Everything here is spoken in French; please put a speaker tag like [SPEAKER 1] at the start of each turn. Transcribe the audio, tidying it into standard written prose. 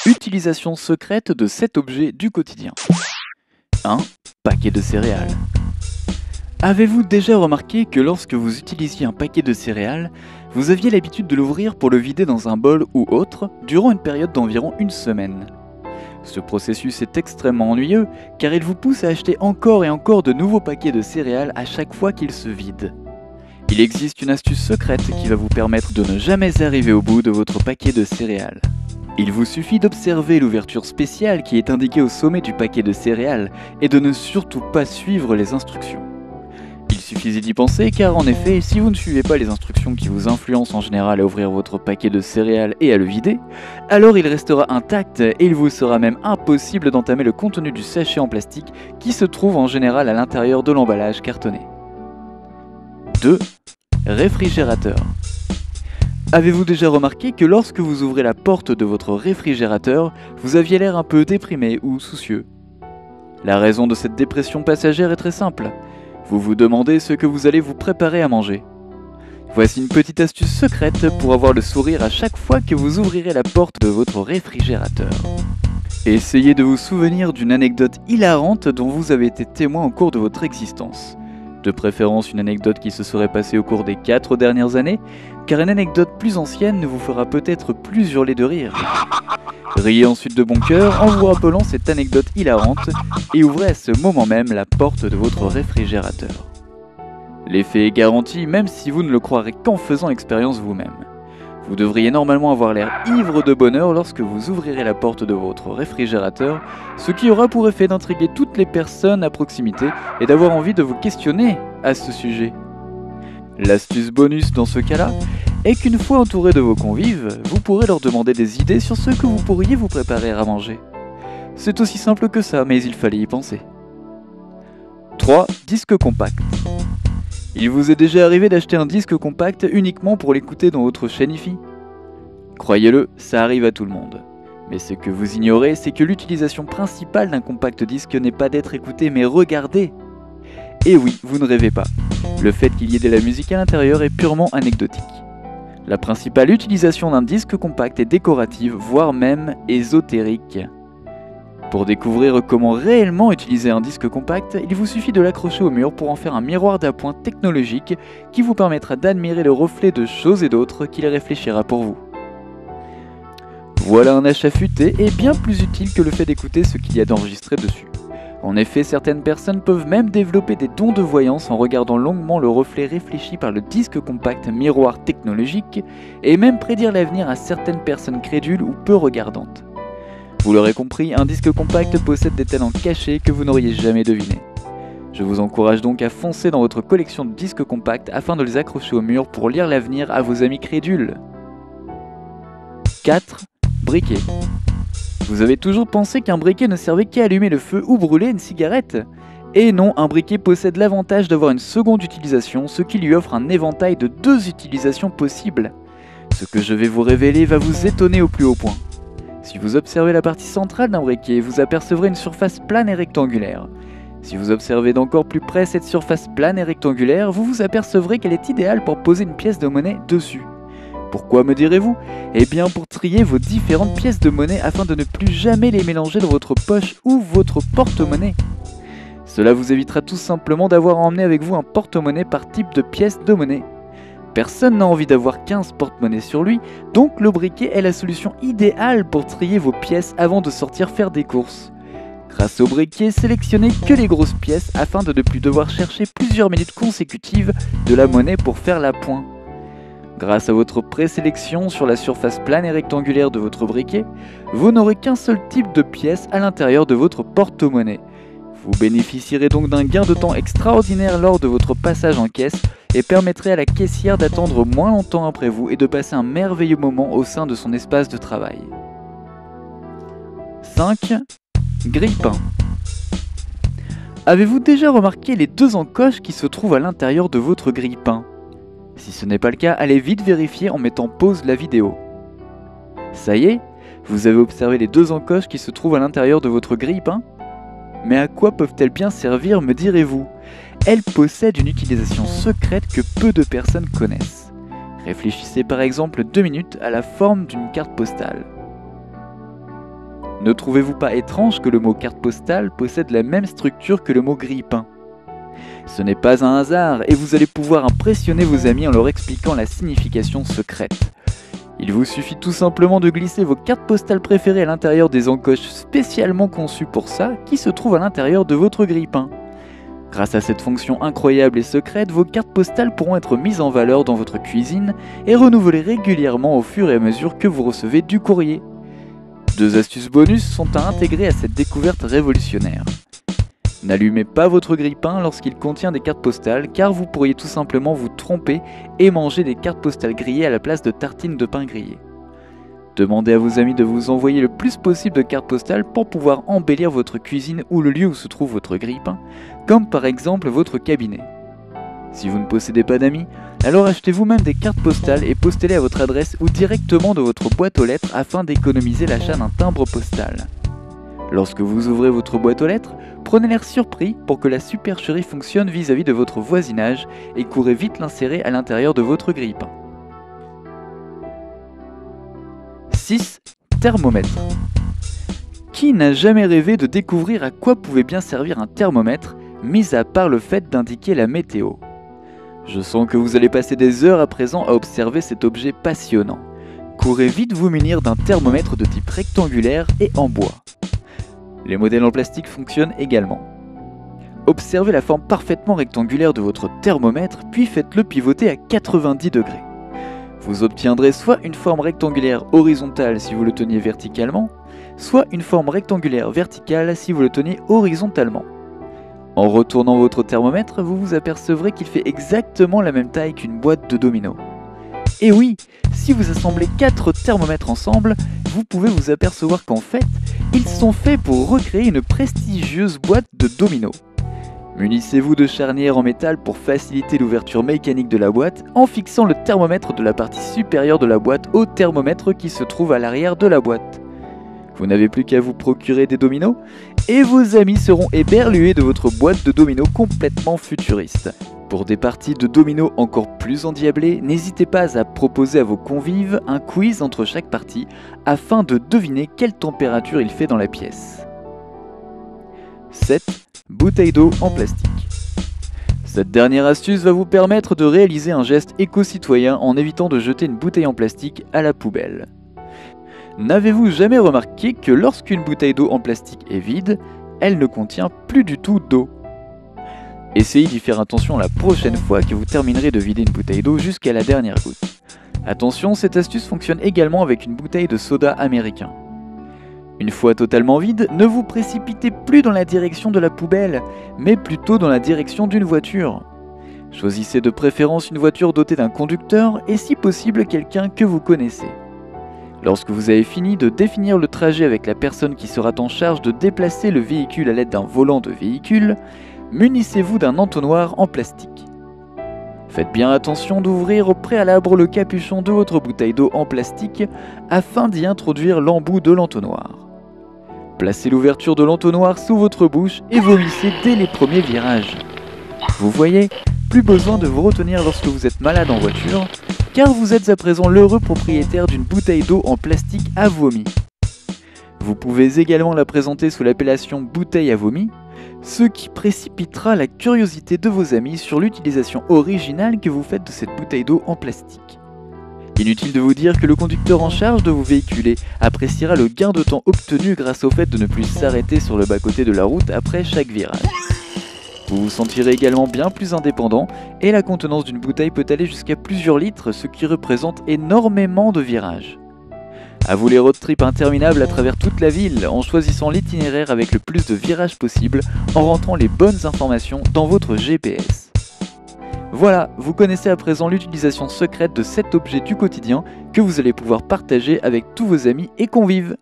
[SPEAKER 1] Utilisation secrète de 7 objets du quotidien. 1. Paquet de céréales. Avez-vous déjà remarqué que lorsque vous utilisiez un paquet de céréales, vous aviez l'habitude de l'ouvrir pour le vider dans un bol ou autre durant une période d'environ une semaine? Ce processus est extrêmement ennuyeux car il vous pousse à acheter encore et encore de nouveaux paquets de céréales à chaque fois qu'ils se vident. Il existe une astuce secrète qui va vous permettre de ne jamais arriver au bout de votre paquet de céréales. Il vous suffit d'observer l'ouverture spéciale qui est indiquée au sommet du paquet de céréales et de ne surtout pas suivre les instructions. Il suffisait d'y penser car en effet, si vous ne suivez pas les instructions qui vous influencent en général à ouvrir votre paquet de céréales et à le vider, alors il restera intact et il vous sera même impossible d'entamer le contenu du sachet en plastique qui se trouve en général à l'intérieur de l'emballage cartonné. 2. Réfrigérateur. Avez-vous déjà remarqué que lorsque vous ouvrez la porte de votre réfrigérateur, vous aviez l'air un peu déprimé ou soucieux? La raison de cette dépression passagère est très simple. Vous vous demandez ce que vous allez vous préparer à manger. Voici une petite astuce secrète pour avoir le sourire à chaque fois que vous ouvrirez la porte de votre réfrigérateur. Essayez de vous souvenir d'une anecdote hilarante dont vous avez été témoin au cours de votre existence. De préférence une anecdote qui se serait passée au cours des 4 dernières années, car une anecdote plus ancienne ne vous fera peut-être plus hurler de rire. Riez ensuite de bon cœur en vous rappelant cette anecdote hilarante et ouvrez à ce moment même la porte de votre réfrigérateur. L'effet est garanti même si vous ne le croirez qu'en faisant l'expérience vous-même. Vous devriez normalement avoir l'air ivre de bonheur lorsque vous ouvrirez la porte de votre réfrigérateur, ce qui aura pour effet d'intriguer toutes les personnes à proximité et d'avoir envie de vous questionner à ce sujet. L'astuce bonus dans ce cas-là est qu'une fois entouré de vos convives, vous pourrez leur demander des idées sur ce que vous pourriez vous préparer à manger. C'est aussi simple que ça, mais il fallait y penser. 3. Disque compact. Il vous est déjà arrivé d'acheter un disque compact uniquement pour l'écouter dans votre chaîne hi-fi? Croyez-le, ça arrive à tout le monde. Mais ce que vous ignorez, c'est que l'utilisation principale d'un compact disque n'est pas d'être écouté, mais regardé. Et oui, vous ne rêvez pas. Le fait qu'il y ait de la musique à l'intérieur est purement anecdotique. La principale utilisation d'un disque compact est décorative, voire même ésotérique. Pour découvrir comment réellement utiliser un disque compact, il vous suffit de l'accrocher au mur pour en faire un miroir d'appoint technologique qui vous permettra d'admirer le reflet de choses et d'autres qu'il réfléchira pour vous. Voilà un achat futé et bien plus utile que le fait d'écouter ce qu'il y a d'enregistré dessus. En effet, certaines personnes peuvent même développer des dons de voyance en regardant longuement le reflet réfléchi par le disque compact miroir technologique et même prédire l'avenir à certaines personnes crédules ou peu regardantes. Vous l'aurez compris, un disque compact possède des talents cachés que vous n'auriez jamais devinés. Je vous encourage donc à foncer dans votre collection de disques compacts afin de les accrocher au mur pour lire l'avenir à vos amis crédules. 4. Briquet. Vous avez toujours pensé qu'un briquet ne servait qu'à allumer le feu ou brûler une cigarette? Et non, un briquet possède l'avantage d'avoir une seconde utilisation, ce qui lui offre un éventail de 2 utilisations possibles. Ce que je vais vous révéler va vous étonner au plus haut point. Si vous observez la partie centrale d'un briquet, vous apercevrez une surface plane et rectangulaire. Si vous observez d'encore plus près cette surface plane et rectangulaire, vous vous apercevrez qu'elle est idéale pour poser une pièce de monnaie dessus. Pourquoi, me direz-vous? Eh bien pour trier vos différentes pièces de monnaie afin de ne plus jamais les mélanger dans votre poche ou votre porte-monnaie. Cela vous évitera tout simplement d'avoir à emmener avec vous un porte-monnaie par type de pièce de monnaie. Personne n'a envie d'avoir 15 porte-monnaies sur lui, donc le briquet est la solution idéale pour trier vos pièces avant de sortir faire des courses. Grâce au briquet, sélectionnez que les grosses pièces afin de ne plus devoir chercher plusieurs minutes consécutives de la monnaie pour faire la pointe. Grâce à votre présélection sur la surface plane et rectangulaire de votre briquet, vous n'aurez qu'un seul type de pièce à l'intérieur de votre porte-monnaie. Vous bénéficierez donc d'un gain de temps extraordinaire lors de votre passage en caisse et permettrez à la caissière d'attendre moins longtemps après vous et de passer un merveilleux moment au sein de son espace de travail. 5. Grille-pain. Avez-vous déjà remarqué les 2 encoches qui se trouvent à l'intérieur de votre grille-pain? Si ce n'est pas le cas, allez vite vérifier en mettant pause la vidéo. Ça y est, vous avez observé les 2 encoches qui se trouvent à l'intérieur de votre grille-pain? Mais à quoi peuvent-elles bien servir, me direz-vous? Elles possèdent une utilisation secrète que peu de personnes connaissent. Réfléchissez par exemple 2 minutes à la forme d'une carte postale. Ne trouvez-vous pas étrange que le mot carte postale possède la même structure que le mot grille-pain? Ce n'est pas un hasard et vous allez pouvoir impressionner vos amis en leur expliquant la signification secrète. Il vous suffit tout simplement de glisser vos cartes postales préférées à l'intérieur des encoches spécialement conçues pour ça qui se trouvent à l'intérieur de votre grille-pain. Grâce à cette fonction incroyable et secrète, vos cartes postales pourront être mises en valeur dans votre cuisine et renouvelées régulièrement au fur et à mesure que vous recevez du courrier. 2 astuces bonus sont à intégrer à cette découverte révolutionnaire. N'allumez pas votre grille-pain lorsqu'il contient des cartes postales car vous pourriez tout simplement vous tromper et manger des cartes postales grillées à la place de tartines de pain grillées. Demandez à vos amis de vous envoyer le plus possible de cartes postales pour pouvoir embellir votre cuisine ou le lieu où se trouve votre grille-pain, comme par exemple votre cabinet. Si vous ne possédez pas d'amis, alors achetez vous-même des cartes postales et postez-les à votre adresse ou directement de votre boîte aux lettres afin d'économiser l'achat d'un timbre postal. Lorsque vous ouvrez votre boîte aux lettres, prenez l'air surpris pour que la supercherie fonctionne vis-à-vis de votre voisinage et courez vite l'insérer à l'intérieur de votre grille-pain. 6. Thermomètre. Qui n'a jamais rêvé de découvrir à quoi pouvait bien servir un thermomètre, mis à part le fait d'indiquer la météo? Je sens que vous allez passer des heures à présent à observer cet objet passionnant. Courez vite vous munir d'un thermomètre de type rectangulaire et en bois. Les modèles en plastique fonctionnent également. Observez la forme parfaitement rectangulaire de votre thermomètre, puis faites-le pivoter à 90 degrés. Vous obtiendrez soit une forme rectangulaire horizontale si vous le teniez verticalement, soit une forme rectangulaire verticale si vous le teniez horizontalement. En retournant votre thermomètre, vous vous apercevrez qu'il fait exactement la même taille qu'une boîte de dominos. Et oui, si vous assemblez 4 thermomètres ensemble, vous pouvez vous apercevoir qu'en fait, ils sont faits pour recréer une prestigieuse boîte de dominos. Munissez-vous de charnières en métal pour faciliter l'ouverture mécanique de la boîte en fixant le thermomètre de la partie supérieure de la boîte au thermomètre qui se trouve à l'arrière de la boîte. Vous n'avez plus qu'à vous procurer des dominos et vos amis seront éberlués de votre boîte de dominos complètement futuriste. Pour des parties de dominos encore plus endiablées, n'hésitez pas à proposer à vos convives un quiz entre chaque partie afin de deviner quelle température il fait dans la pièce. 7. Bouteille d'eau en plastique. Cette dernière astuce va vous permettre de réaliser un geste éco-citoyen en évitant de jeter une bouteille en plastique à la poubelle. N'avez-vous jamais remarqué que lorsqu'une bouteille d'eau en plastique est vide, elle ne contient plus du tout d'eau? Essayez d'y faire attention la prochaine fois que vous terminerez de vider une bouteille d'eau jusqu'à la dernière goutte. Attention, cette astuce fonctionne également avec une bouteille de soda américain. Une fois totalement vide, ne vous précipitez plus dans la direction de la poubelle, mais plutôt dans la direction d'une voiture. Choisissez de préférence une voiture dotée d'un conducteur et si possible quelqu'un que vous connaissez. Lorsque vous avez fini de définir le trajet avec la personne qui sera en charge de déplacer le véhicule à l'aide d'un volant de véhicule, munissez-vous d'un entonnoir en plastique. Faites bien attention d'ouvrir au préalable le capuchon de votre bouteille d'eau en plastique afin d'y introduire l'embout de l'entonnoir. Placez l'ouverture de l'entonnoir sous votre bouche et vomissez dès les premiers virages. Vous voyez, plus besoin de vous retenir lorsque vous êtes malade en voiture, car vous êtes à présent l'heureux propriétaire d'une bouteille d'eau en plastique à vomi. Vous pouvez également la présenter sous l'appellation bouteille à vomi, ce qui précipitera la curiosité de vos amis sur l'utilisation originale que vous faites de cette bouteille d'eau en plastique. Inutile de vous dire que le conducteur en charge de vous véhiculer appréciera le gain de temps obtenu grâce au fait de ne plus s'arrêter sur le bas-côté de la route après chaque virage. Vous vous sentirez également bien plus indépendant et la contenance d'une bouteille peut aller jusqu'à plusieurs litres, ce qui représente énormément de virages. À vous les road trips interminables à travers toute la ville en choisissant l'itinéraire avec le plus de virages possible en rentrant les bonnes informations dans votre GPS. Voilà, vous connaissez à présent l'utilisation secrète de cet objet du quotidien que vous allez pouvoir partager avec tous vos amis et convives.